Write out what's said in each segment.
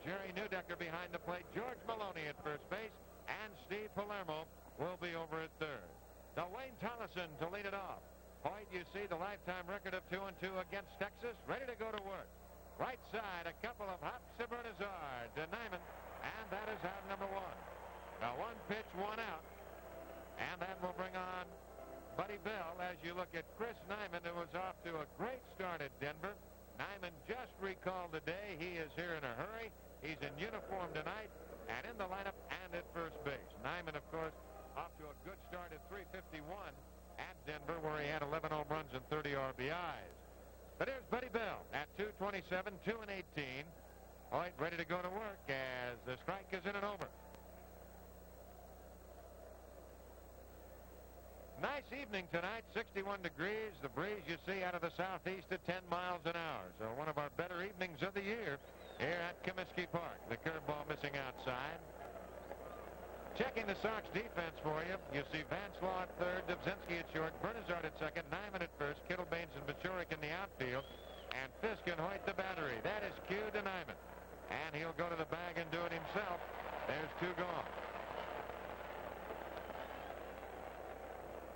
Jerry Neudecker behind the plate, George Maloney at first base, and Steve Palermo will be over at third. Now Wayne Tolleson to lead it off. Hoyt, you see the lifetime record of 2-2 against Texas, ready to go to work. Right side, a couple of hops to Bernazard to Nyman, and that is out number one. Now one pitch, one out, and that will bring on Buddy Bell as you look at Chris Nyman, who was off to a great start at Denver. Nyman just recalled today. He is here in a hurry. He's in uniform tonight and in the lineup and at first base. Nyman, of course, off to a good start at 351 at Denver, where he had 11 home runs and 30 RBIs. But here's Buddy Bell at 227, 2-18. Hoyt ready to go to work as the strike is in and over. Nice evening tonight, 61 degrees. The breeze you see out of the southeast at 10 miles an hour. So one of our better evenings of the year here at Comiskey Park. The curveball missing outside. Checking the Sox defense for you, you see Vance Law at third, Dubzinski at short, Bernazard at second, Nyman at first, Kittle, Baines, and Machurik in the outfield, and Fisk and Hoyt the battery. That is cue to Nyman. And he'll go to the bag and do it himself. There's two gone.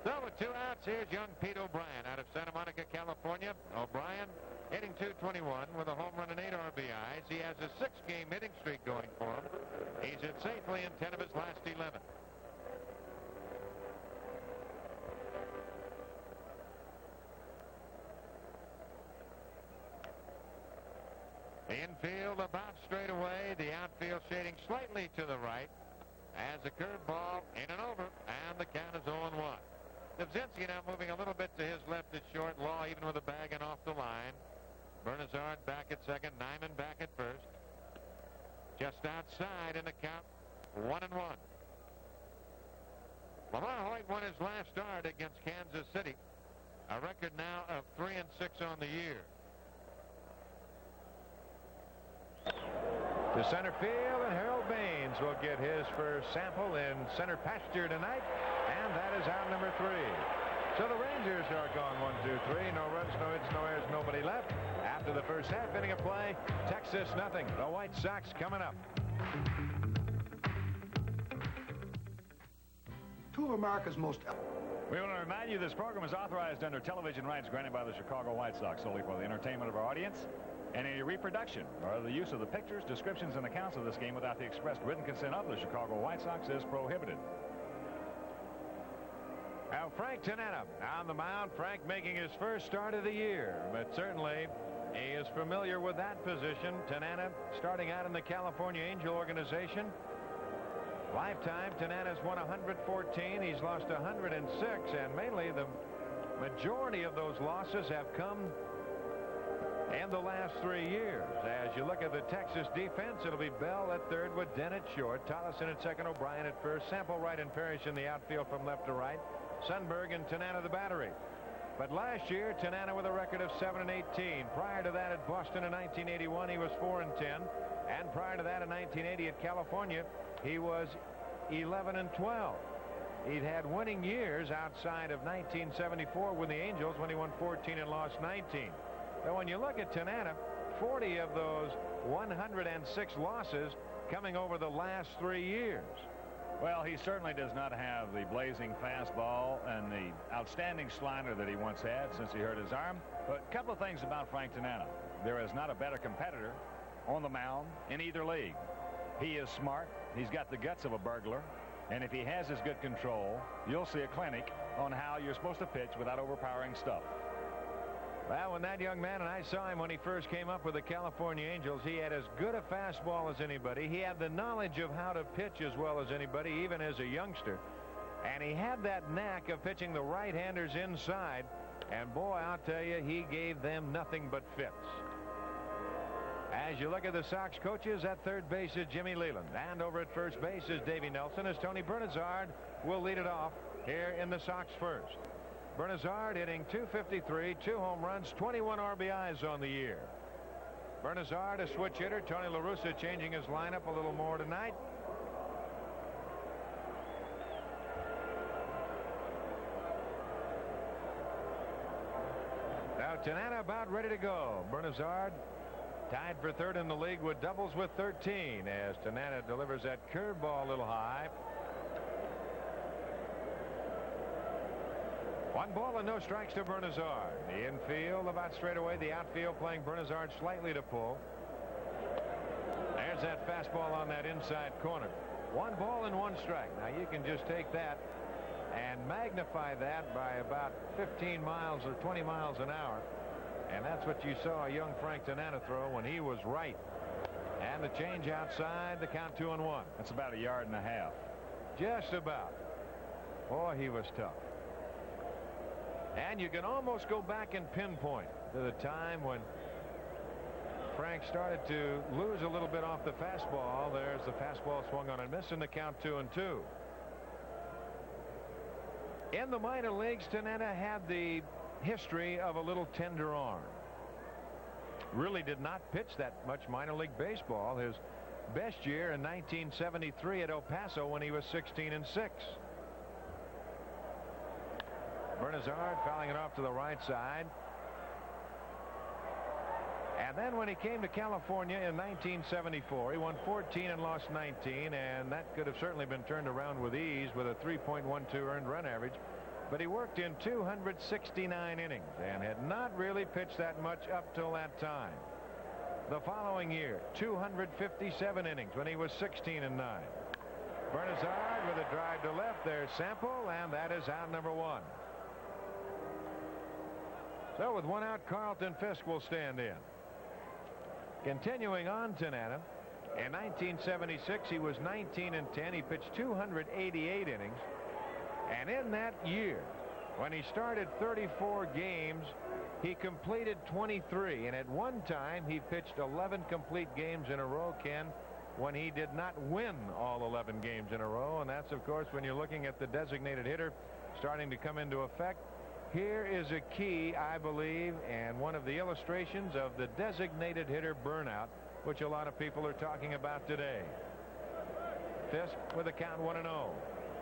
So with two outs, here's young Pete O'Brien out of Santa Monica, California. O'Brien hitting .221 with a home run and 8 RBIs. He has a 6-game hitting streak going for him. He's hit safely in 10 of his last 11. The infield about straight away. The outfield shading slightly to the right as the curveball in and over, and the count is 0-1. Dubzinski now moving a little bit to his left at short. Law even with a bag and off the line. Bernazard back at second. Nyman back at first. Just outside in the count, 1-1. Lamar Hoyt won his last start against Kansas City. A record now of 3-6 on the year. To center field, and Harold Baines will get his first sample in center pasture tonight, and that is out number 3. So the Rangers are gone 1-2-3. No runs, no hits, no errors, nobody left. After the first half inning of play, Texas nothing. The White Sox coming up. Two of America's most... We want to remind you this program is authorized under television rights granted by the Chicago White Sox solely for the entertainment of our audience. Any reproduction or the use of the pictures, descriptions, and accounts of this game without the expressed written consent of the Chicago White Sox is prohibited. Now Frank Tanana on the mound. Frank making his first start of the year, but certainly he is familiar with that position. Tanana starting out in the California Angel organization. Lifetime, Tanana's won 114. He's lost 106, and mainly the majority of those losses have come in the last 3 years. As you look at the Texas defense, it'll be Bell at third with Dent at short, Tolleson at second, O'Brien at first, Sample, Wright, and Parrish in the outfield from left to right, Sundberg and Tanana the battery. But last year, Tanana with a record of 7-18. Prior to that at Boston in 1981, he was 4-10. And prior to that in 1980 at California, he was 11-12. He'd had winning years outside of 1974 with the Angels when he won 14 and lost 19. But when you look at Tanana, 40 of those 106 losses coming over the last 3 years. Well, he certainly does not have the blazing fastball and the outstanding slider that he once had since he hurt his arm. But a couple of things about Frank Tanana. There is not a better competitor on the mound in either league. He is smart. He's got the guts of a burglar. And if he has his good control, you'll see a clinic on how you're supposed to pitch without overpowering stuff. Well, when that young man, and I saw him when he first came up with the California Angels, he had as good a fastball as anybody. He had the knowledge of how to pitch as well as anybody, even as a youngster. And he had that knack of pitching the right-handers inside. And boy, I'll tell you, he gave them nothing but fits. As you look at the Sox coaches, at third base is Jimmy Leland. And over at first base is Davey Nelson, as Tony Bernazard will lead it off here in the Sox first. Bernazard hitting .253, 2 home runs, 21 RBIs on the year. Bernazard, a switch hitter. Tony La Russa changing his lineup a little more tonight. Now Tanana about ready to go. Bernazard Tied for third in the league with doubles with 13 as Tanana delivers that curveball a little high. 1 ball and no strikes to Bernazard. The infield about straight away. The outfield playing Bernazard slightly to pull. There's that fastball on that inside corner. 1 ball and 1 strike. Now you can just take that and magnify that by about 15 miles or 20 miles an hour. And that's what you saw a young Frank Tanana throw when he was right. And the change outside, the count 2-1. That's about 1.5 yards. Just about. Boy, he was tough. And you can almost go back and pinpoint to the time when Frank started to lose a little bit off the fastball. There's the fastball swung on and missed, and the count 2-2. In the minor leagues, Tanana had the history of a little tender arm. Really did not pitch that much minor league baseball. His best year in 1973 at El Paso when he was 16-6. Bernazard fouling it off to the right side. And then when he came to California in 1974, he won 14 and lost 19, and that could have certainly been turned around with ease with a 3.12 earned run average. But he worked in 269 innings and had not really pitched that much up till that time. The following year, 257 innings when he was 16-9. Bernazard with a drive to left. There's Sample, and that is out number 1. So with 1 out, Carlton Fisk will stand in. Continuing on, Tanana. In 1976, he was 19-10. He pitched 288 innings. And in that year, when he started 34 games, he completed 23. And at one time, he pitched 11 complete games in a row, Ken, when he did not win all 11 games in a row. And that's, of course, when you're looking at the designated hitter starting to come into effect. Here is a key, I believe, and one of the illustrations of the designated hitter burnout, which a lot of people are talking about today. Fisk with a count 1-0.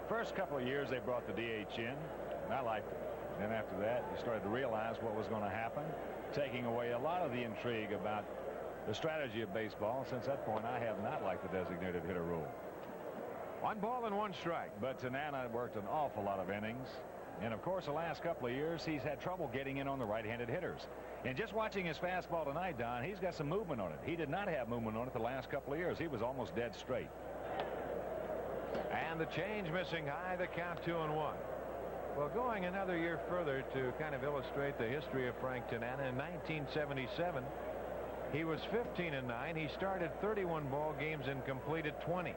First couple of years they brought the DH in, and I liked it. Then after that, you started to realize what was going to happen, taking away a lot of the intrigue about the strategy of baseball. Since that point, I have not liked the designated hitter rule. 1 ball and 1 strike. But Tanana worked an awful lot of innings. And, of course, the last couple of years, he's had trouble getting in on the right-handed hitters. And just watching his fastball tonight, Don, he's got some movement on it. He did not have movement on it the last couple of years. He was almost dead straight. And the change missing high, the count 2-1. Well, going another year further to kind of illustrate the history of Frank Tanana, in 1977, he was 15-9. He started 31 ball games and completed 20.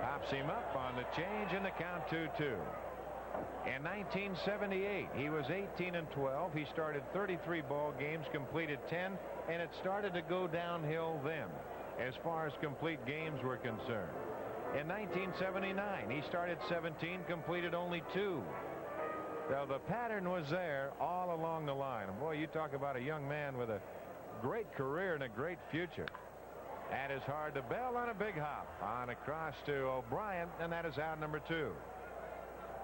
Pops him up on the change and the count 2-2. In 1978, he was 18-12. He started 33 ball games, completed 10, and it started to go downhill then as far as complete games were concerned. In 1979, he started 17, completed only 2. So the pattern was there all along the line. And boy, you talk about a young man with a great career and a great future. That is hard to Bell on a big hop on across to O'Brien, and that is out number 2.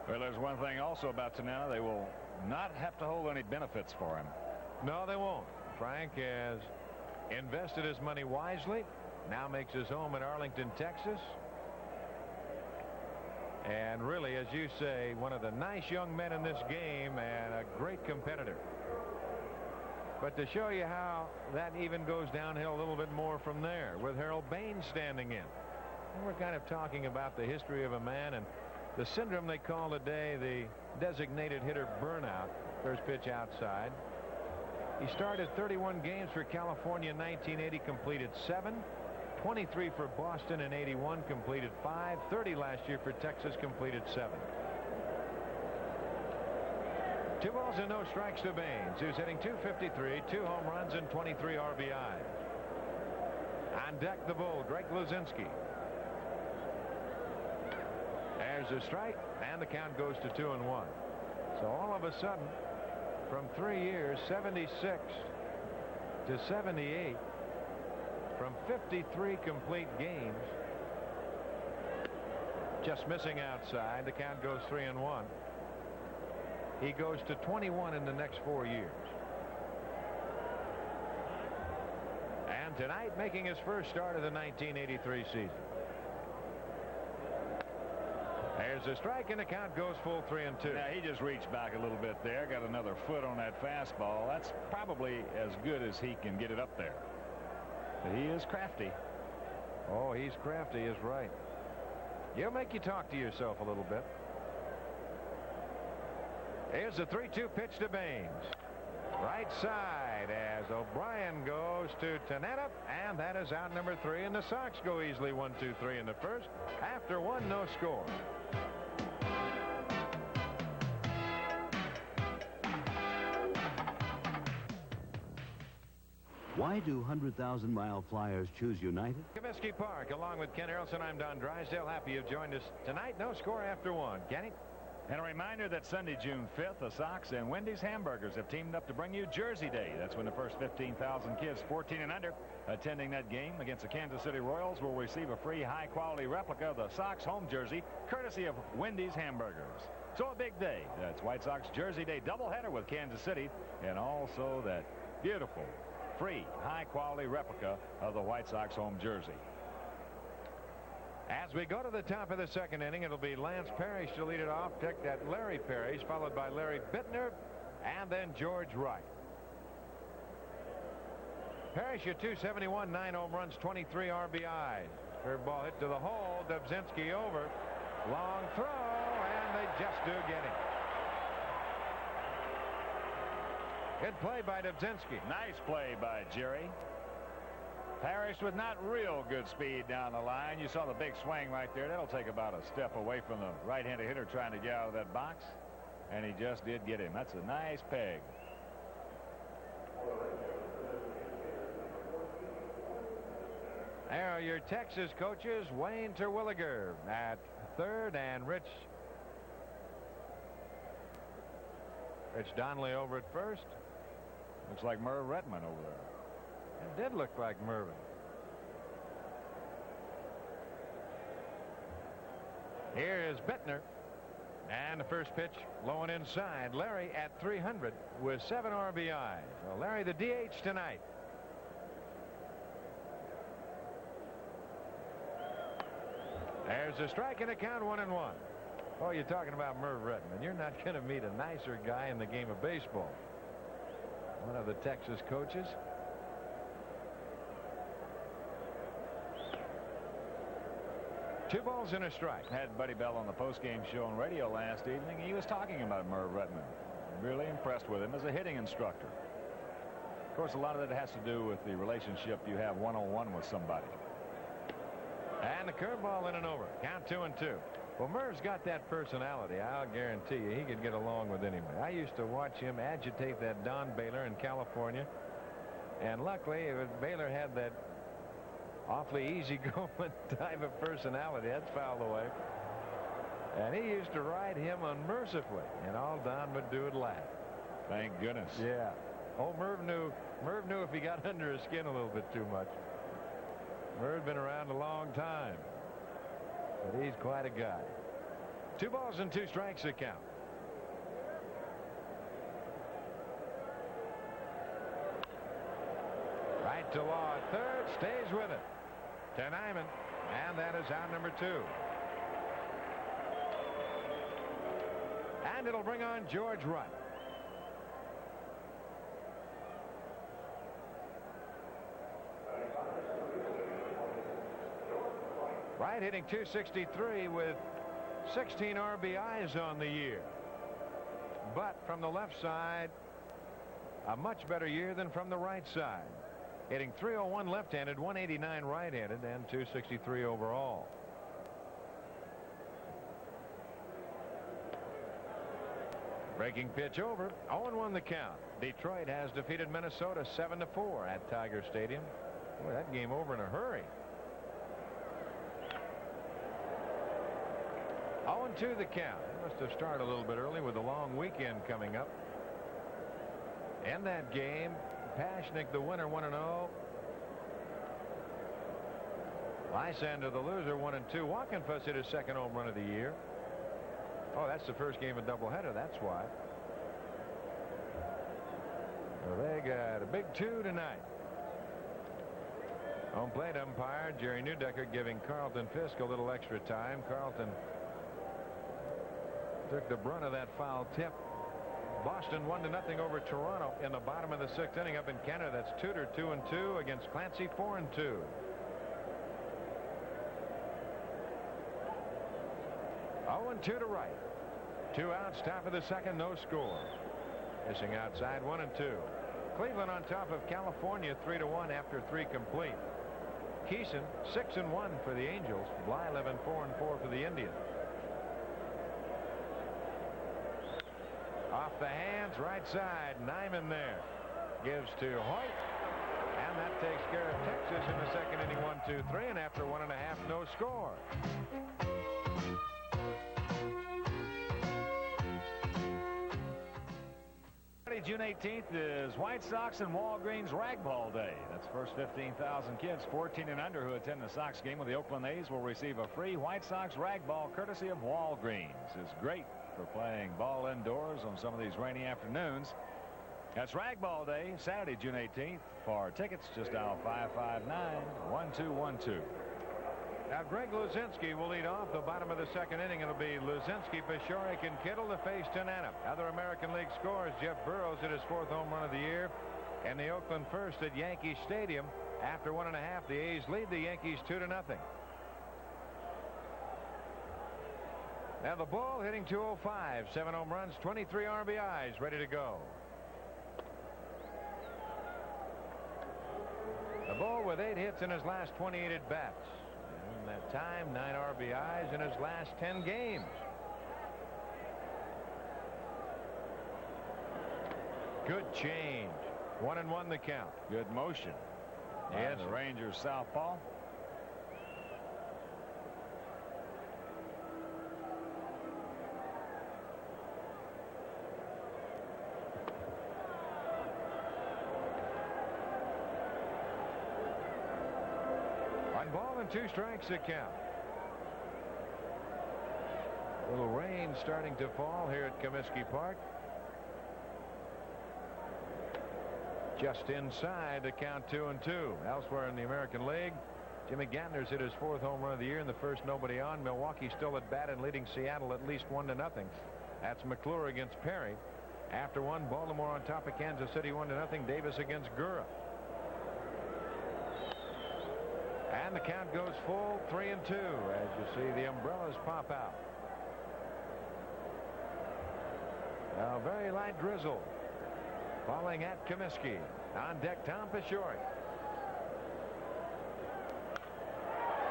Well, there's one thing also about Tanana. They will not have to hold any benefits for him. No, they won't. Frank has invested his money wisely. Now makes his home in Arlington, Texas. And really, as you say, one of the nice young men in this game and a great competitor. But to show you how that even goes downhill a little bit more from there with Harold Baines standing in. And we're kind of talking about the history of a man and the syndrome they call today the designated hitter burnout. First pitch outside. He started 31 games for California in 1980, completed 7. 23 for Boston in 81, completed 5. 30 last year for Texas, completed 7. 2 balls and no strikes to Baines, who's hitting .253, 2 home runs and 23 RBIs. On deck, the Bull, Greg Luzinski. There's a strike, and the count goes to 2-1. So all of a sudden, from 3 years, 76 to 78, from 53 complete games, just missing outside. The count goes 3-1. He goes to 21 in the next 4 years. And tonight, making his first start of the 1983 season. There's a strike, and the count goes full 3-2. Now, he just reached back a little bit there, got another foot on that fastball. That's probably as good as he can get it up there. But he is crafty. Oh, he's crafty is right. He'll make you talk to yourself a little bit. Here's a 3-2 pitch to Baines. Right side as O'Brien goes to Tanana, and that is out number 3, and the Sox go easily 1-2-3 in the first. After one, no score. Why do 100,000-mile flyers choose United? Comiskey Park, along with Ken Errolson, I'm Don Drysdale. Happy you've joined us tonight. No score after one. Kenny? And a reminder that Sunday, June 5th, the Sox and Wendy's Hamburgers have teamed up to bring you Jersey Day. That's when the first 15,000 kids 14 and under attending that game against the Kansas City Royals will receive a free high-quality replica of the Sox home jersey, courtesy of Wendy's Hamburgers. So a big day. That's White Sox Jersey Day doubleheader with Kansas City, and also that beautiful, free, high-quality replica of the White Sox home jersey. As we go to the top of the second inning, it'll be Lance Parrish to lead it off. Take that Larry Parrish, followed by Larry Bittner, and then George Wright. Parrish at 271, 9 home runs, 23 RBIs. Curveball hit to the hole. Dubzinski over. Long throw, and they just do get him. Good play by Dubzinski. Nice play by Jerry. Parrish with not real good speed down the line. You saw the big swing right there. That'll take about a step away from the right-handed hitter trying to get out of that box. And he just did get him. That's a nice peg. There are your Texas coaches. Wayne Terwilliger at third, and Rich Donnelly over at first. Looks like Merv Redmond over there. It did look like Mervin. Here is Bittner. And the first pitch low and inside. Larry at 300 with 7 RBIs. Well, Larry the DH tonight. There's a strike and a count, 1-1. Oh, you're talking about Merv Redmond. You're not going to meet a nicer guy in the game of baseball. One of the Texas coaches. 2 balls and a strike. Had Buddy Bell on the postgame show on radio last evening. He was talking about Merv Redmond. Really impressed with him as a hitting instructor. Of course, a lot of that has to do with the relationship you have one-on-one with somebody. And the curveball in and over. Count 2-2. Well, Merv's got that personality. I'll guarantee you he could get along with anybody. I used to watch him agitate that Don Baylor in California. And luckily, Baylor had that awfully easygoing type of personality. That's fouled away. And he used to ride him unmercifully. And all Don would do is laugh. Thank goodness. Yeah. Oh, Merv knew if he got under his skin a little bit too much. Merv's been around a long time. But he's quite a guy. 2 balls and 2 strikes to count. Right to Law at third. Stays with it. To Nyman. And that is out number 2. And it'll bring on George Wright. Wright hitting .263 with 16 RBIs on the year. But from the left side, a much better year than from the right side. Hitting .301 left-handed, .189 right-handed, and .263 overall. Breaking pitch over. 0-1 the count. Detroit has defeated Minnesota 7-4 at Tiger Stadium. Boy, that game over in a hurry. 0-2 the count. They must have started a little bit early with a long weekend coming up. In that game, Pashnik the winner, 1-0. Lysander the loser, 1-2. Walkenfuss hit his second home run of the year. Oh, that's the first game of doubleheader. That's why. Well, they got a big 2 tonight. Home plate umpire Jerry Neudecker giving Carlton Fisk a little extra time. Carlton took the brunt of that foul tip. Boston 1-0 over Toronto in the bottom of the 6th inning up in Canada. That's Tudor 2-2 against Clancy 4-2. Oh, 2 to right. 2 outs, top of the 2nd, no score. Missing outside, 1-2. Cleveland on top of California 3-1 after 3 complete. Keeson 6-1 for the Angels. Blyleven 4-4 for the Indians. Off the hands, right side. Nyman there. Gives to Hoyt. And that takes care of Texas in the 2nd inning. 1-2-3. And after 1.5, no score. June 18th is White Sox and Walgreens Ragball Day. That's the first 15,000 kids 14 and under who attend the Sox game with the Oakland A's will receive a free White Sox Ragball courtesy of Walgreens. It's great for playing ball indoors on some of these rainy afternoons. That's Ragball Day, Saturday, June 18th. For tickets, just dial 559-1212. Now Greg Luzinski will lead off the bottom of the 2nd inning. It'll be Luzinski, Paciorek, and Kittle to face Tanana. Other American League scores: Jeff Burroughs hit his 4th home run of the year, and the Oakland first at Yankee Stadium. After 1.5, the A's lead the Yankees 2-0. Now the Bull hitting .205, 7 home runs, 23 RBIs, ready to go. The Bull with 8 hits in his last 28 at bats. In that time, 9 RBIs in his last 10 games. Good change. 1-1 the count. Good motion. Yes, the Rangers southpaw. Ball and 2 strikes the count. Little rain starting to fall here at Comiskey Park. Just inside the count, 2-2. Elsewhere in the American League, Jimmy Gantner's hit his 4th home run of the year in the first nobody on. Milwaukee still at bat and leading Seattle at least 1-0. That's McClure against Perry. After 1, Baltimore on top of Kansas City 1-0. Davis against Gura. And the count goes full, 3-2, as you see the umbrellas pop out. Now very light drizzle falling at Comiskey. On deck, Tom Paciorek.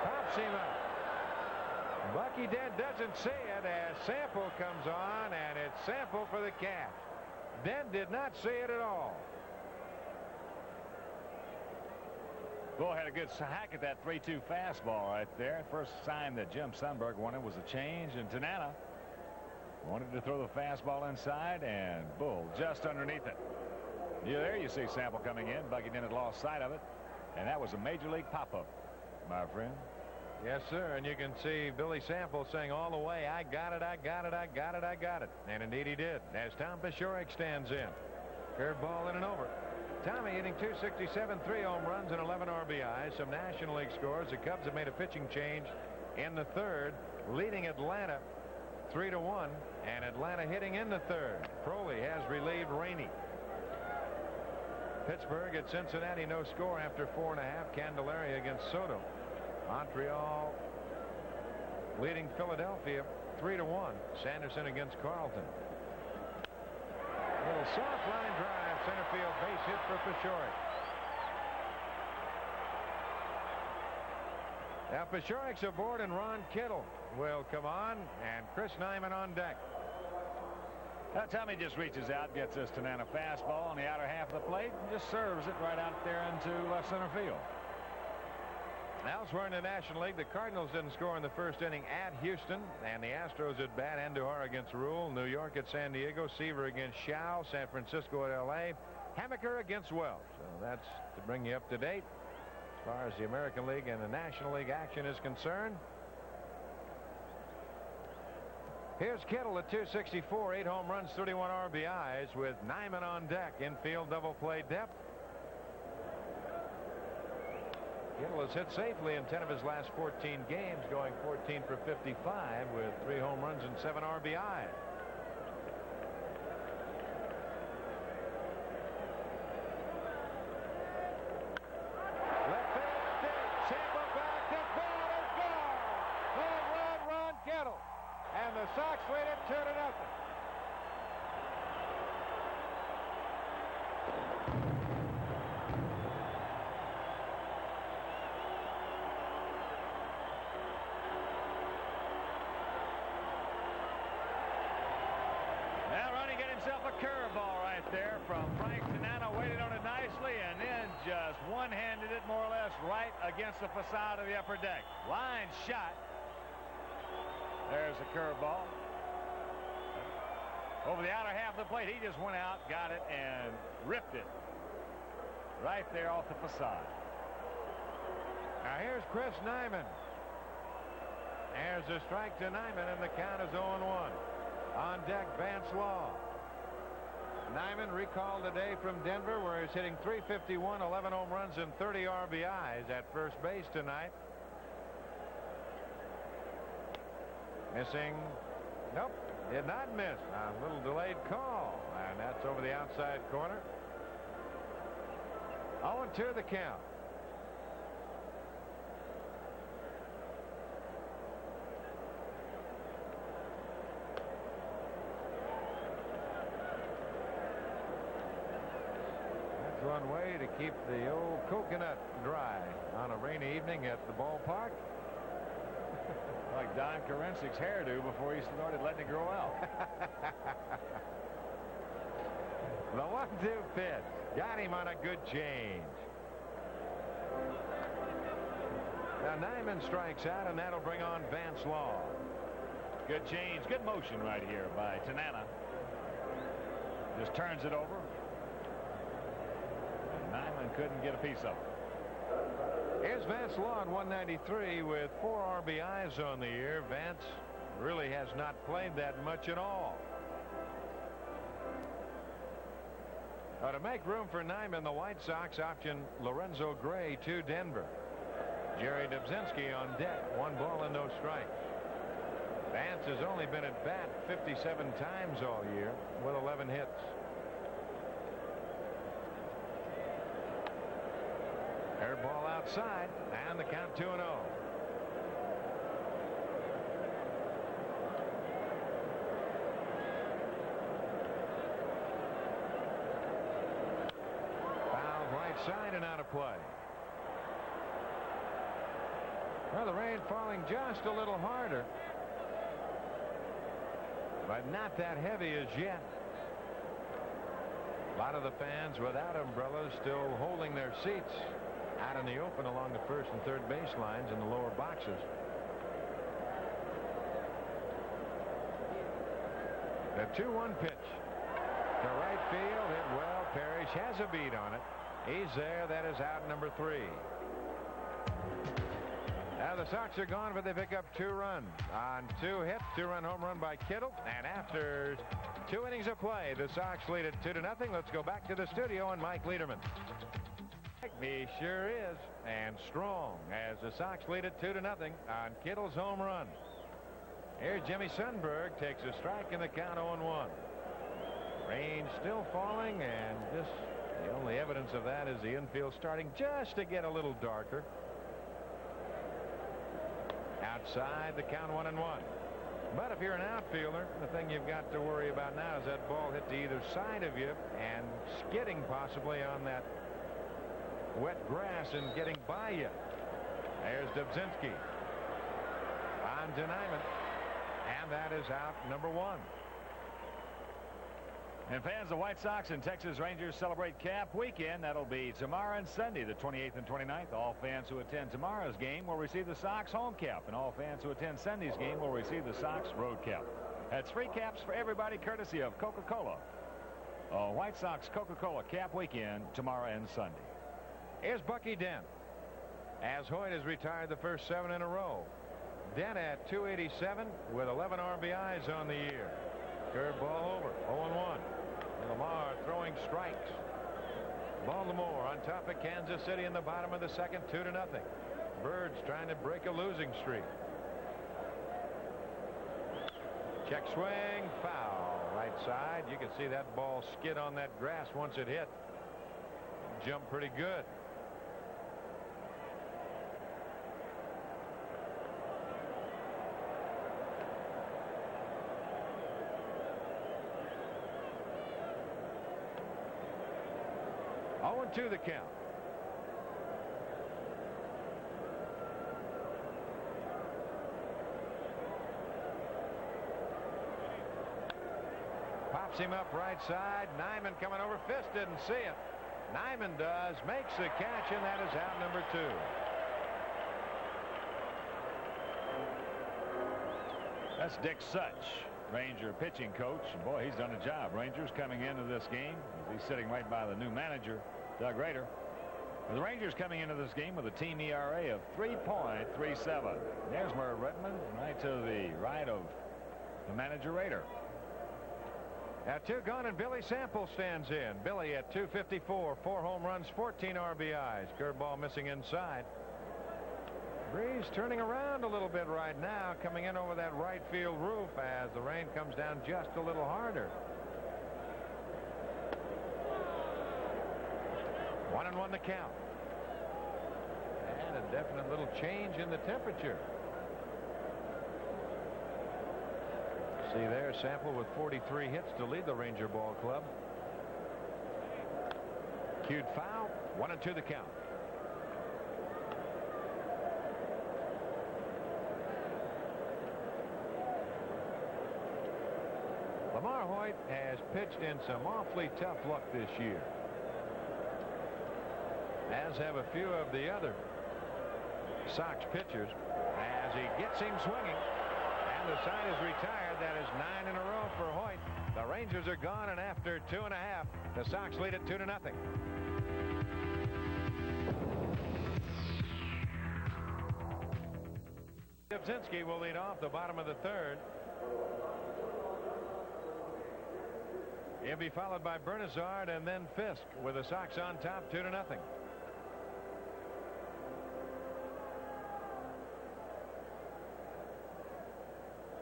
Pops him up. Bucky Dent doesn't see it as Sample comes on, and it's Sample for the catch. Dent did not see it at all. Bull had a good hack at that 3-2 fastball right there. First sign that Jim Sundberg wanted was a change, and Tanana wanted to throw the fastball inside, and Bull just underneath it. There you see Sample coming in. Bucky Dent had lost sight of it, and that was a major league pop-up, my friend. Yes, sir, and you can see Billy Sample saying all the way, I got it, I got it, I got it, I got it. And indeed he did, as Tom Paciorek stands in. Curveball in and over. Tommy hitting .267, 3 home runs and 11 RBIs. Some National League scores. The Cubs have made a pitching change in the 3rd, leading Atlanta 3-1, and Atlanta hitting in the 3rd. Crowley has relieved Rainey. Pittsburgh at Cincinnati, no score after 4.5. Candelaria against Soto. Montreal leading Philadelphia 3-1. Sanderson against Carlton. Little soft line drive, center field, base hit for Paciorek. Now Paciorik's aboard, and Ron Kittle will come on, and Chris Nyman on deck. Now Tommy just reaches out, gets this Tanana fastball on the outer half of the plate, and just serves it right out there into left center field. Elsewhere in the National League, the Cardinals didn't score in the 1st inning at Houston, and the Astros at bat. Andujar against Rule. New York at San Diego. Seaver against Shao. San Francisco at L.A. Hammaker against Wells. So that's to bring you up to date as far as the American League and the National League action is concerned. Here's Kittle at .264, 8 home runs, 31 RBIs, with Nyman on deck. Infield double play depth. Kittle has hit safely in 10 of his last 14 games, going 14 for 55 with 3 home runs and 7 RBIs. And the Sox lead it 2-0. Now Ronnie got himself a curveball right there from Frank Tanana, waited on it nicely, and then just one-handed it more or less right against the facade of the upper deck. Line shot. There's a curveball. Over the outer half of the plate, he just went out, got it, and ripped it right there off the facade. Now here's Chris Nyman. There's a strike to Nyman, and the count is 0-1. On deck, Vance Law. Nyman recalled today from Denver, where he's hitting .351, 11 home runs, and 30 RBIs at first base tonight. Missing. Nope, did not miss. A little delayed call, and that's over the outside corner. 0-2 the count. That's one way to keep the old coconut dry on a rainy evening at the ballpark. Like Don Karancic's hairdo before he started letting it grow out. The 1-2 pitch. Got him on a good change. Now Nyman strikes out, and that'll bring on Vance Law. Good change. Good motion right here by Tanana. Just turns it over. And Nyman couldn't get a piece of it. Here's Vance Law at 193 with 4 RBIs on the year. Vance really has not played that much at all. Now to make room for Nyman, the White Sox option Lorenzo Gray to Denver. Jerry Dobzinski on deck. 1 ball and no strikes. Vance has only been at bat 57 times all year with 11 hits. Air ball outside, and the count 2-0. Fouled right side and out of play. Well, the rain falling just a little harder, but not that heavy as yet. A lot of the fans without umbrellas still holding their seats out in the open along the first and third base lines in the lower boxes. The 2-1 pitch to right field, hit well. Parrish has a beat on it. He's there. That is out number 3. Now the Sox are gone, but they pick up 2 runs on 2 hits. 2-run home run by Kittle, and after 2 innings of play, the Sox lead it 2-0. Let's go back to the studio and Mike Lederman. He sure is, and strong, as the Sox lead it 2-0 on Kittle's home run. Here's Jimmy Sundberg, takes a strike in the count 0-1. Rain still falling, and just the only evidence of that is the infield starting just to get a little darker. Outside, the count 1-1. But if you're an outfielder, the thing you've got to worry about now is that ball hit to either side of you and skidding possibly on that wet grass and getting by you. There's Dobzinski. On to Nyman. And that is out number 1. And fans, the White Sox and Texas Rangers celebrate Cap Weekend. That'll be tomorrow and Sunday, the 28th and 29th. All fans who attend tomorrow's game will receive the Sox home cap, and all fans who attend Sunday's game will receive the Sox road cap. That's free caps for everybody, courtesy of Coca-Cola. White Sox Coca-Cola Cap Weekend tomorrow and Sunday. Here's Bucky Dent, as Hoyt has retired the first 7 in a row. Dent at 287 with 11 RBIs on the year. Curveball over, 0-1. Lamar throwing strikes. Baltimore on top of Kansas City in the bottom of the second, 2-0. Birds trying to break a losing streak. Check swing, foul, right side. You can see that ball skid on that grass once it hit. Jumped pretty good. To the count. Pops him up right side. Nyman coming over. Fisk didn't see it. Nyman does. Makes the catch, and that is out number 2. That's Dick Such, Ranger pitching coach. Boy, he's done a job. Rangers coming into this game. He's sitting right by the new manager, Doug Rader. The Rangers coming into this game with a team ERA of 3.37. There's Merv Redmond right to the right of the manager Rader. At 2 gone, and Billy Sample stands in. Billy at 254, 4 home runs, 14 RBIs. Curveball missing inside. Breeze turning around a little bit right now, coming in over that right field roof as the rain comes down just a little harder. 1-1 the count. And a definite little change in the temperature. See there, Sample with 43 hits to lead the Ranger Ball Club. Cued foul. 1-2 the count. Lamar Hoyt has pitched in some awfully tough luck this year, as have a few of the other Sox pitchers, as he gets him swinging. And the side is retired. That is 9 in a row for Hoyt. The Rangers are gone, and after 2.5, the Sox lead at 2-0. Dobzinski will lead off the bottom of the third. He'll be followed by Bernazard and then Fisk, with the Sox on top, 2-0.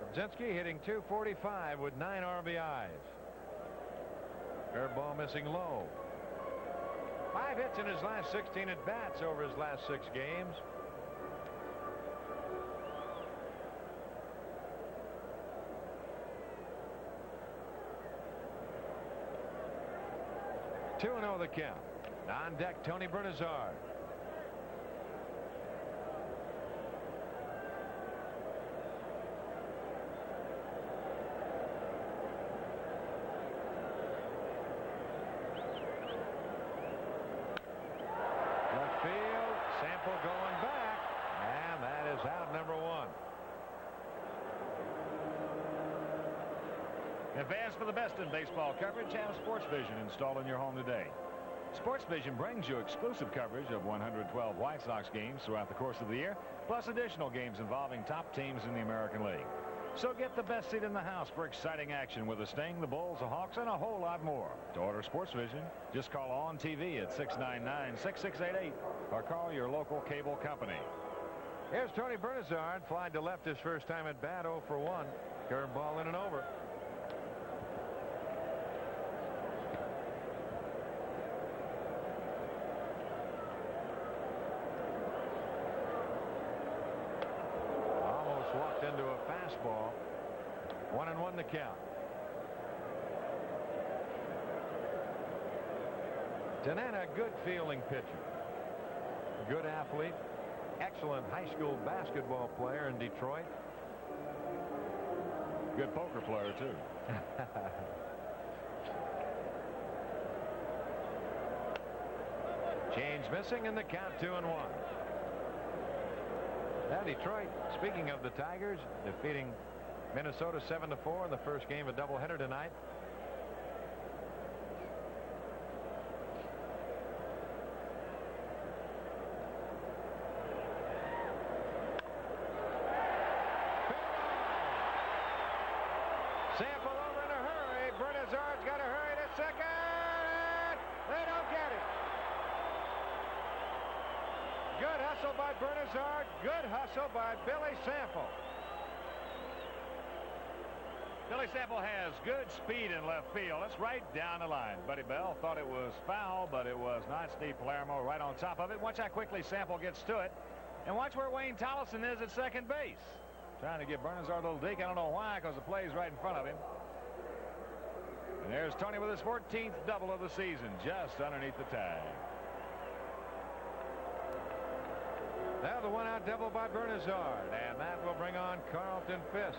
Dobzinski hitting .245 with 9 RBIs. Curveball missing low. 5 hits in his last 16 at bats over his last 6 games. The count. On deck, Tony Bernazard. Left field, Sample going back, and that is out number 1. Advance for the best in baseball coverage. Have Sports Vision installed in your home today. Sports Vision brings you exclusive coverage of 112 White Sox games throughout the course of the year, plus additional games involving top teams in the American League. So get the best seat in the house for exciting action with the Sting, the Bulls, the Hawks, and a whole lot more. To order Sports Vision, just call On TV at 699-6688 or call your local cable company. Here's Tony Bernazard, flied to left his first time at bat, 0 for 1. Curveball in and over. Walked into a fastball. 1-1 the count. Tanana, good fielding pitcher, good athlete, excellent high school basketball player in Detroit. Good poker player too. Change missing, and the count 2-1. Now Detroit, speaking of the Tigers, defeating Minnesota 7-4 in the first game of a doubleheader tonight. Sample over in a hurry. Bernazard's got to hurry to second. They don't get it. Good hustle by Bernazard. Good hustle by Billy Sample. Billy Sample has good speed in left field. It's right down the line. Buddy Bell thought it was foul, but it was not. Steve Palermo right on top of it. Watch how quickly Sample gets to it. And watch where Wayne Tolleson is at second base. Trying to give Bernazard a little deke. I don't know why, because the play is right in front of him. And there's Tony with his 14th double of the season, just underneath the tag. Now the one-out double by Bernazard, and that will bring on Carlton Fisk.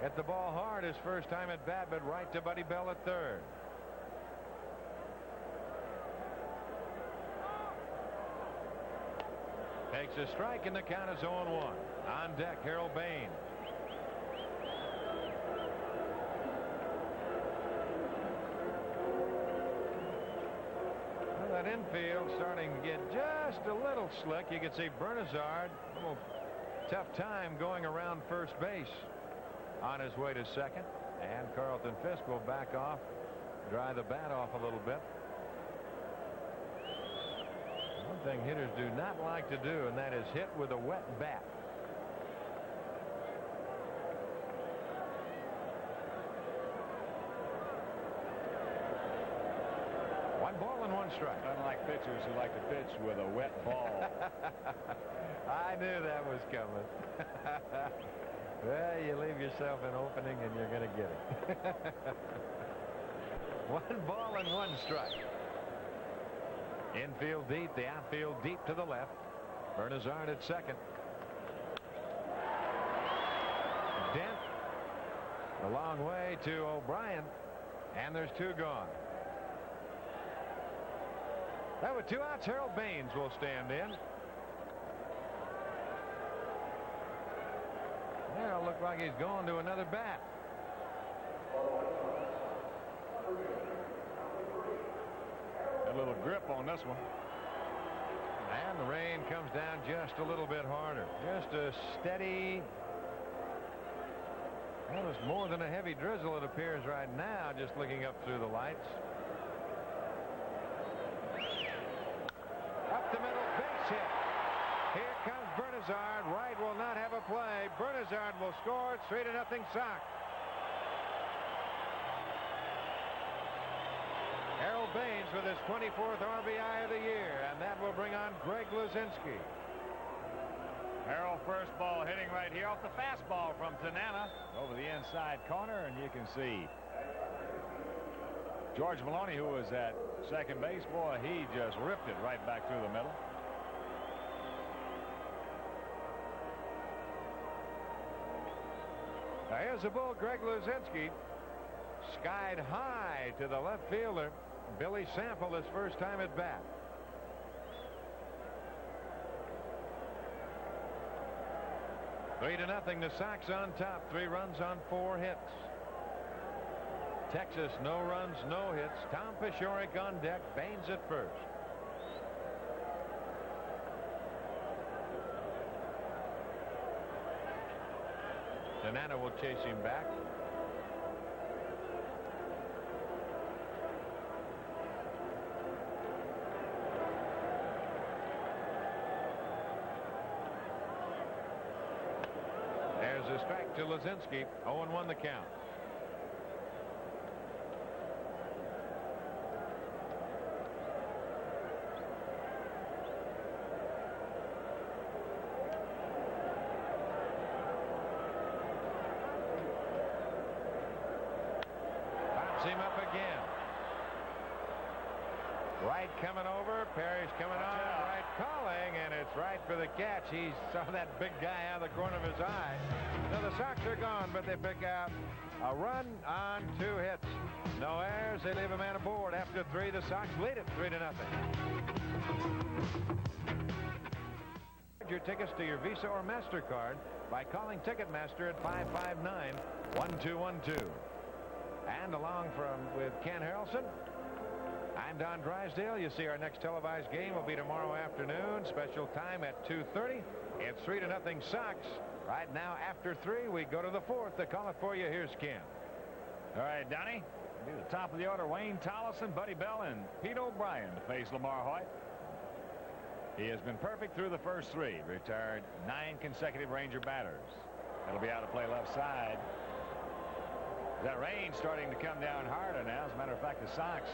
Hit the ball hard his first time at bat, but right to Buddy Bell at third. Takes a strike, and the count is 0-1. On deck, Harold Baines. Well, that infield starting to get just a little slick. You can see Bernazard, a little tough time going around first base on his way to second. And Carlton Fisk will back off, dry the bat off a little bit. One thing hitters do not like to do, and that is hit with a wet bat. One ball and one strike. Unlike pitchers who like to pitch with a wet ball. I knew that was coming. Well, you leave yourself an opening and you're going to get it. One ball and one strike. Infield deep, the outfield deep to the left. Bernazard at second. Dent a long way to O'Brien, and there's two gone. Now with two outs, Harold Baines will stand in. It'll look like he's going to another bat. A little grip on this one. And the rain comes down just a little bit harder. Just a steady. Well, it's more than a heavy drizzle, it appears right now, just looking up through the lights. Up the middle, base hit. Here comes Bernazard. Wright will not have a play. Bernazard will score. It's 3-0 Sox. Harold Baines with his 24th RBI of the year, and that will bring on Greg Luzinski. Harold first ball hitting right here off the fastball from Tanana over the inside corner, and you can see George Maloney, who was at second base. Boy, he just ripped it right back through the middle. Now here's the bull, Greg Luzinski, skied high to the left fielder Billy Sample, his first time at bat. Three to nothing. The Sox on top. 3 runs on 4 hits. Texas, no runs, no hits. Tom Paciorek on deck. Baines at first. Tanana will chase him back. There's a strike to Luzinski. 0-1 the count. Pops him up again. Wright coming over. Parrish coming on. Wright calling, and it's Wright for the catch. He saw that big guy out of the corner of his eye. So the Sox are gone, but they pick out a run on 2 hits. No errors. They leave a man aboard. After 3, the Sox lead it 3-0. Your tickets to your Visa or MasterCard by calling Ticketmaster at 559-1212. And along with Ken Harrelson, I'm Don Drysdale. You see our next televised game will be tomorrow afternoon. Special time at 2:30. It's 3-0 Sox. Right now, after 3, we go to the 4th. To call it for you, here's Ken. All right, Donnie. Be the top of the order. Wayne Tolleson, Buddy Bell, and Pete O'Brien to face Lamar Hoyt. He has been perfect through the first 3. Retired 9 consecutive Ranger batters. It'll be out of play left side. That rain starting to come down harder now. As a matter of fact, the Sox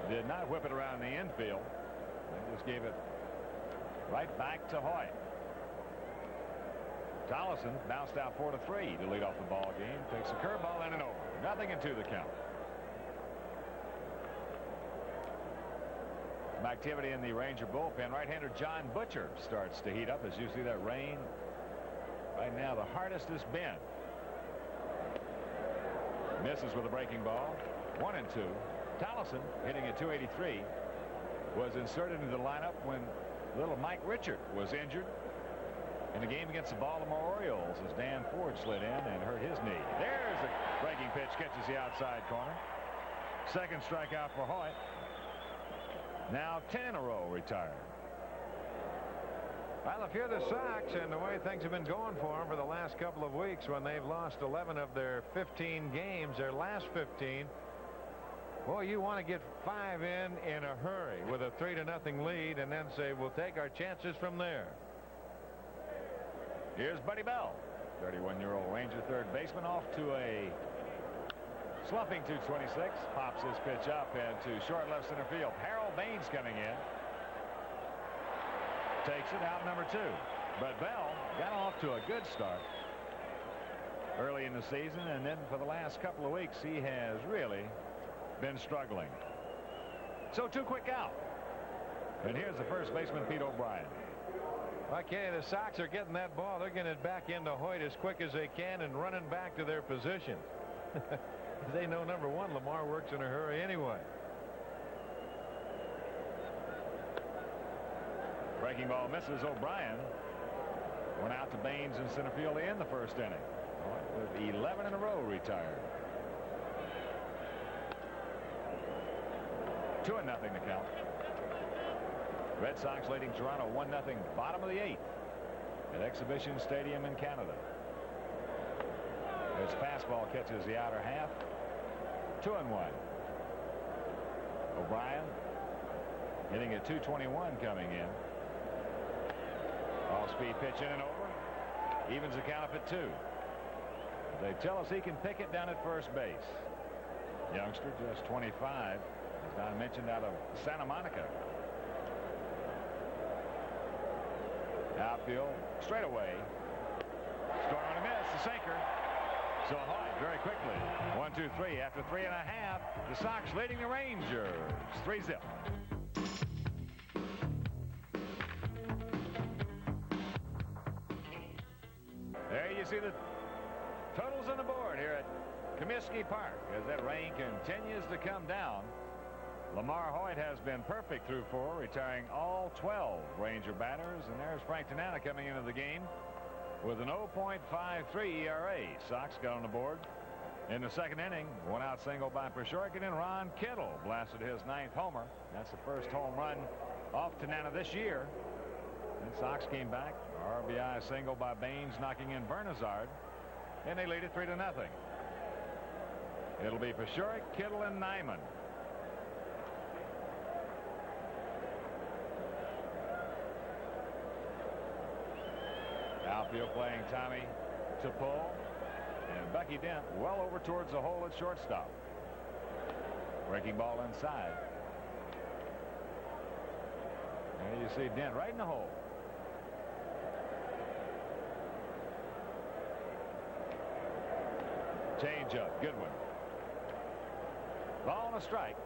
did not whip it around the infield. They just gave it right back to Hoyt. Tollison bounced out 4-3 to lead off the ball game. Takes a curveball in and over. 0-2 the count. Some activity in the Ranger bullpen. Right-hander John Butcher starts to heat up as you see that rain. Right now the hardest it's been. Misses with a breaking ball. 1-2. Tollison, hitting at .283, was inserted into the lineup when little Mike Richard was injured in the game against the Baltimore Orioles as Dan Ford slid in and hurt his knee. There's a breaking pitch, catches the outside corner. Second strikeout for Hoyt. Now 10 in a row retired. Well, if you're the Sox and the way things have been going for them for the last couple of weeks, when they've lost 11 of their 15 games, their last 15, boy, you want to get 5 in a hurry with a 3-0 lead and then say we'll take our chances from there. Here's Buddy Bell, 31-year-old Ranger third baseman, off to a slumping 226. Pops his pitch up into short left center field. Harold Baines coming in. Takes it out, number 2. But Bell got off to a good start early in the season, and then for the last couple of weeks he has really been struggling. So 2 quick out. And here's the first baseman, Pete O'Brien. Okay, the Sox are getting that ball. They're getting it back into Hoyt as quick as they can and running back to their position. They know, number 1, Lamar works in a hurry anyway. Breaking ball misses. O'Brien went out to Baines in center field in the first inning. With 11 in a row retired. 2-0 the count. Red Sox leading Toronto 1-0, bottom of the 8th at Exhibition Stadium in Canada. His fastball catches the outer half. 2-1. O'Brien hitting at .221 coming in. Off-speed pitch in and over. Evens the count up at 2. They tell us he can pick it down at first base. Youngster, just 25. As Don mentioned, out of Santa Monica. Outfield, straight away. Score on a miss, the sinker. So Hoyt very quickly. 1-2-3 after 3.5. The Sox leading the Rangers 3-0. There you see the totals on the board here at Comiskey Park as that rain continues to come down. Lamar Hoyt has been perfect through 4, retiring all 12 Ranger batters. And there's Frank Tanana coming into the game with an 0.53 ERA. Sox got on the board in the second inning. 1-out single by Pashorkin, and Ron Kittle blasted his 9th homer. That's the first home run off Tanana this year. And Sox came back. RBI single by Baines, knocking in Bernazard, and they lead it 3-0. It'll be Pashorkin, Kittle, and Nyman. Outfield playing Tommy Tupull, and Bucky Dent well over towards the hole at shortstop. Breaking ball inside. There you see Dent right in the hole. Change up, good one. Ball and a strike.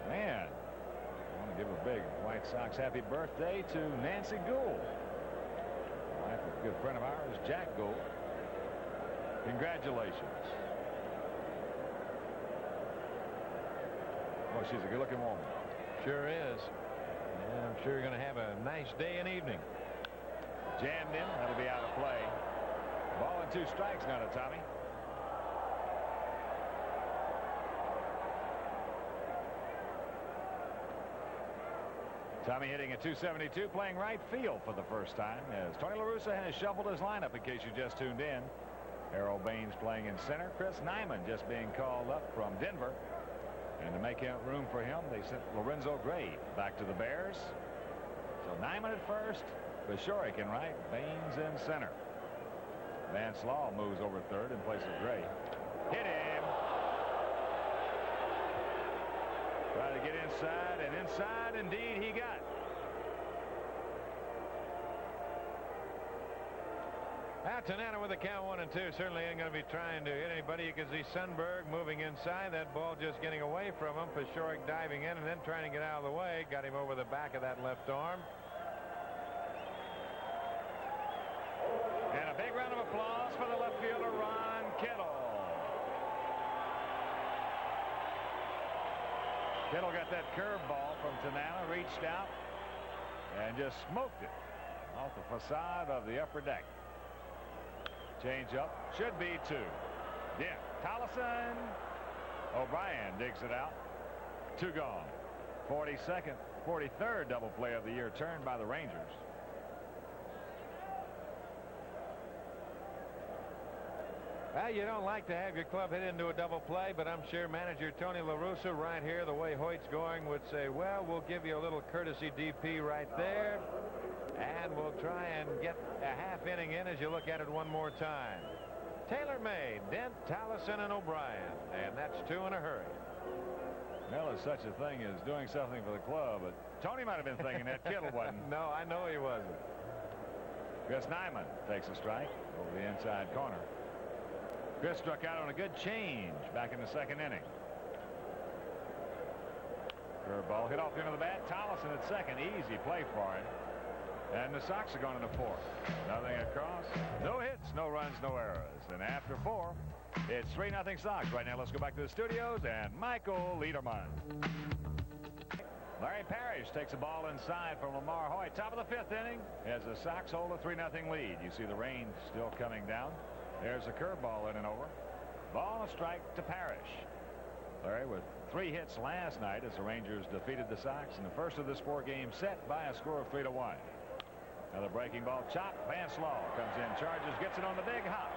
Man, I want to give a big White Sox happy birthday to Nancy Gould, wife of a good friend of ours, Jack Gould. Congratulations. Oh, she's a good-looking woman. Sure is. Yeah, I'm sure you're going to have a nice day and evening. Jammed in. That'll be out of play. Ball and 2 strikes now to Tommy. Tommy hitting at .272, playing right field for the first time as Tony La Russa has shuffled his lineup in case you just tuned in. Harold Baines playing in center. Chris Nyman just being called up from Denver. And to make room for him, they sent Lorenzo Gray back to the Bears. So Nyman at first, Paciorek in right, Baines in center. Vance Law moves over third in place of Gray. Hit him. Try to get inside, and inside indeed he got. Tanana with the count 1-2. Certainly ain't going to be trying to hit anybody. You can see Sundberg moving inside. That ball just getting away from him. Paciorek diving in and then trying to get out of the way. Got him over the back of that left arm. And a big round of applause for the left fielder, Ron Kittle. Kittle got that curveball from Tanana, reached out, and just smoked it off the facade of the upper deck. Change up, should be 2. Yeah, Tollefson. O'Brien digs it out. 2 gone. 42nd, 43rd double play of the year turned by the Rangers. Well, you don't like to have your club hit into a double play, but I'm sure manager Tony La Russa right here, the way Hoyt's going, would say, well, we'll give you a little courtesy DP right there, and we'll try and get a half inning in as you look at it one more time. Taylor made, Dent, Tollefson, and O'Brien, and that's 2 in a hurry. Well, there's such a thing as doing something for the club, but Tony might have been thinking that. Kittle wasn't. No, I know he wasn't. Chris Nyman takes a strike over the inside corner. Chris struck out on a good change back in the 2nd inning. Curveball hit off the end of the bat. Tollefson at second. Easy play for him. And the Sox are going into 4th. Nothing across. No hits, no runs, no errors. And after 4, it's 3-0 Sox. Right now, let's go back to the studios and Michael Liederman. Larry Parrish takes a ball inside from Lamar Hoyt. Top of the 5th inning as the Sox hold a 3-0 lead. You see the rain still coming down. There's a curveball in and over. Ball and a strike to Parrish. Larry with 3 hits last night as the Rangers defeated the Sox in the first of this 4-game set by a score of 3-1. Another breaking ball chop. Vance Law comes in, charges, gets it on the big hop.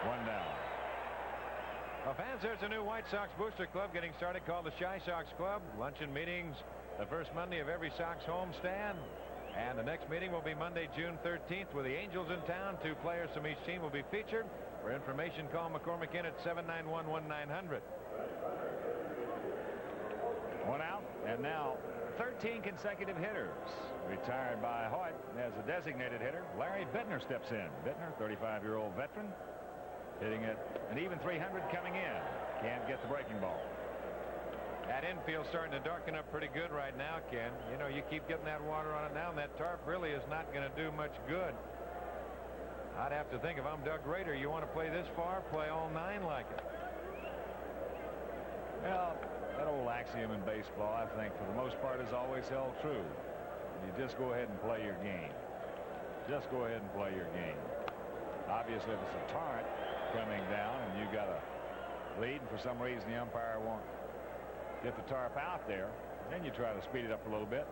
1 down. Well, fans, there's a new White Sox booster club getting started called the Chi Sox Club. Luncheon meetings the first Monday of every Sox homestand. And the next meeting will be Monday, June 13th, with the Angels in town. 2 players from each team will be featured. For information, call McCormick in at 791-1900. 1 out, and now 13 consecutive hitters. Retired by Hoyt as a designated hitter. Larry Bittner steps in. Bittner, 35-year-old veteran, hitting at an even 300 coming in. Can't get the breaking ball. That infield starting to darken up pretty good right now, Ken. You know, you keep getting that water on it now, and that tarp really is not going to do much good. I'd have to think if I'm Doug Rader, you want to play this far, play all 9 like it. Well, that old axiom in baseball, I think, for the most part, has always held true. You just go ahead and play your game. Just go ahead and play your game. Obviously, if it's a torrent coming down and you got a lead, and for some reason the umpire won't get the tarp out there, then you try to speed it up a little bit.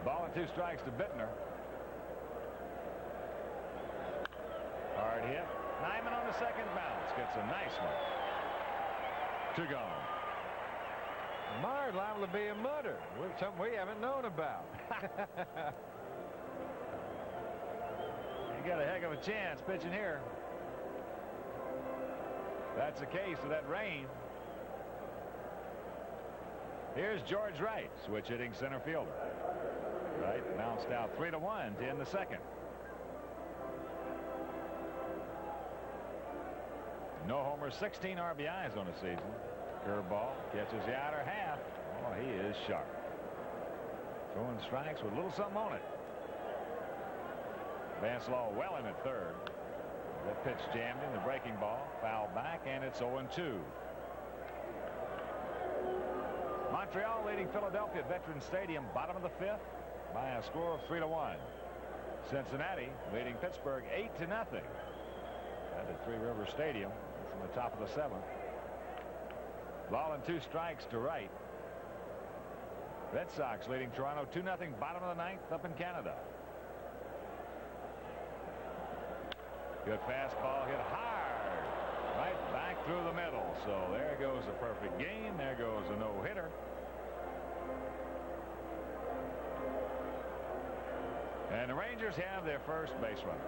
Ball and 2 strikes to Bittner. Hard hit. Nyman on the second bounce gets a nice one. 2 gone. Mar's liable to be a mudder. Something we haven't known about. You got a heck of a chance pitching here. That's the case of that rain. Here's George Wright, switch hitting center fielder. Wright bounced out 3-1 to end the 2nd. No homers, 16 RBIs on the season. Curveball catches the outer half. Oh, he is sharp. Throwing strikes with a little something on it. Vance Law well in at 3rd. That pitch jammed in, the breaking ball, foul back, and it's 0-2. Montreal leading Philadelphia at Veterans Stadium, bottom of the 5th, by a score of 3-1. Cincinnati leading Pittsburgh 8-0. At Three River Stadium from the top of the 7th. Ball and 2 strikes to Wright. Red Sox leading Toronto 2-0, bottom of the 9th up in Canada. Good fastball hit hard right back through the middle. So there goes a perfect game. There goes a no-hitter. And the Rangers have their first base runner.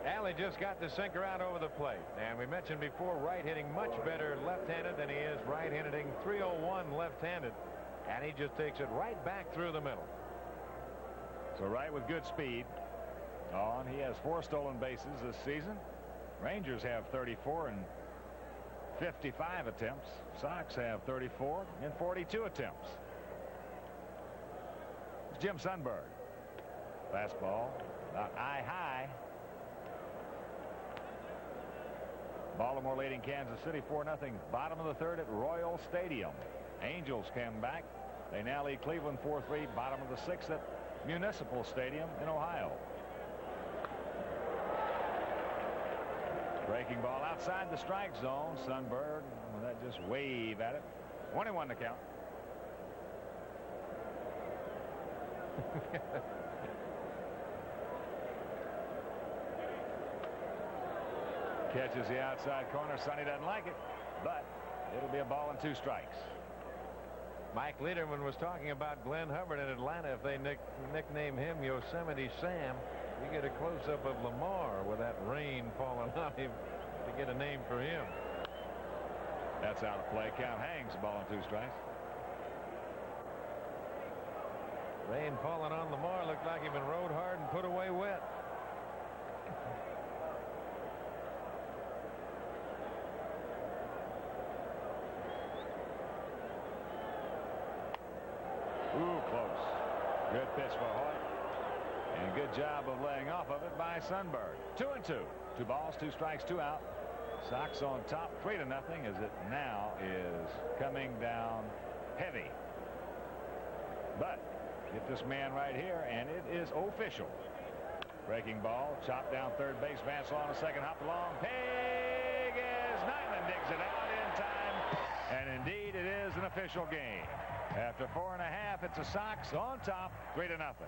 Alley just got the sinker out over the plate. And we mentioned before, Wright hitting much better left-handed than he is right-handed, hitting .301 left-handed. And he just takes it right back through the middle. So Wright with good speed on. He has 4 stolen bases this season. Rangers have 34 and 55 attempts. Sox have 34 and 42 attempts. It's Jim Sundberg. Fastball about eye high. Baltimore leading Kansas City 4-0. Bottom of the third at Royal Stadium. Angels came back. They now lead Cleveland 4-3. Bottom of the sixth at Municipal Stadium in Ohio. Breaking ball outside the strike zone. Sundberg, well, that just wave at it. 21 to count. Catches the outside corner. Sonny doesn't like it, but it'll be a ball and 2 strikes. Mike Lederman was talking about Glenn Hubbard in Atlanta. If they nickname him Yosemite Sam, you get a close-up of Lamar with that rain falling on him to get a name for him. That's out of play. Count hangs. Ball and 2 strikes. Rain falling on Lamar looked like he'd been rode hard and put away wet. Ooh, close. Good pitch for Hoyt. And good job of laying off of it by Sundberg. 2-2. 2 balls, 2 strikes, 2 out. Sox on top 3-0 as it now is coming down heavy. But get this man right here, and it is official. Breaking ball, chopped down third base. Vance on a second, hopped along. Pig is Nyman digs it out in time. And indeed, it is an official game. After 4 1/2, it's the Sox on top, 3-0.